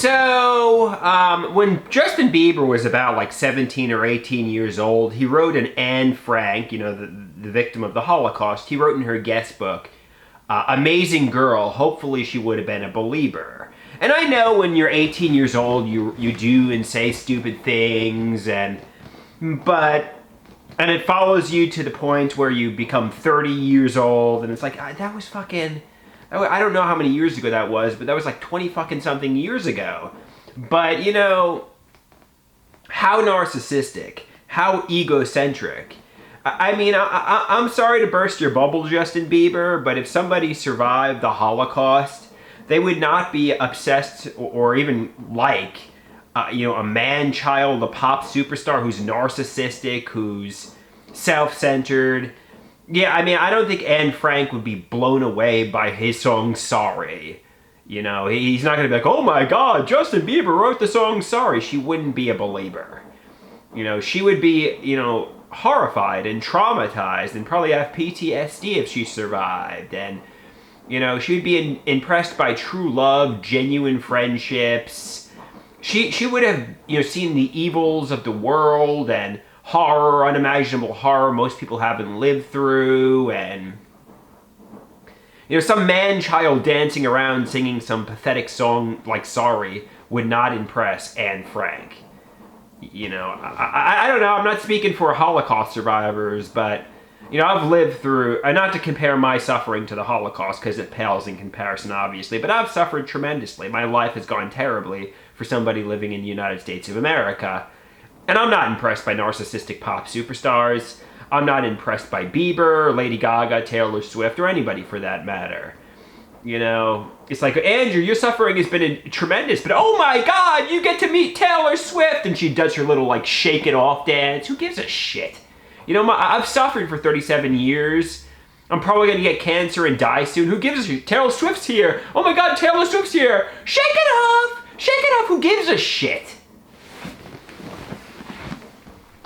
When Justin Bieber was about like 17 or 18 years old, he wrote an Anne Frank, the victim of the Holocaust, he wrote in her guest book, amazing girl, hopefully she would have been a believer. And I know when you're 18 years old, you do and say stupid things, and it follows you to the point where you become 30 years old, and it's like, that was fucking... I don't know how many years ago that was, but that was like 20 fucking something years ago. But, how narcissistic, how egocentric. I'm sorry to burst your bubble, Justin Bieber, but if somebody survived the Holocaust, they would not be obsessed or even like, a man-child, a pop superstar who's narcissistic, who's self-centered. Yeah, I don't think Anne Frank would be blown away by his song Sorry. He's not going to be like, oh my god, Justin Bieber wrote the song Sorry. She wouldn't be a believer. She would be, horrified and traumatized and probably have PTSD if she survived. And, she would be impressed by true love, genuine friendships. She would have, seen the evils of the world and horror, unimaginable horror most people haven't lived through, and some man-child dancing around singing some pathetic song like Sorry would not impress Anne Frank. I don't know, I'm not speaking for Holocaust survivors, but I've lived through, not to compare my suffering to the Holocaust because it pales in comparison obviously, but I've suffered tremendously. My life has gone terribly for somebody living in the United States of America. And I'm not impressed by narcissistic pop superstars. I'm not impressed by Bieber, Lady Gaga, Taylor Swift, or anybody for that matter. It's like, Andrew, your suffering has been tremendous, but oh my god, you get to meet Taylor Swift! And she does her little, shake it off dance. Who gives a shit? I've suffered for 37 years. I'm probably going to get cancer and die soon. Who gives a shit? Taylor Swift's here. Oh my god, Taylor Swift's here. Shake it off! Shake it off! Who gives a shit?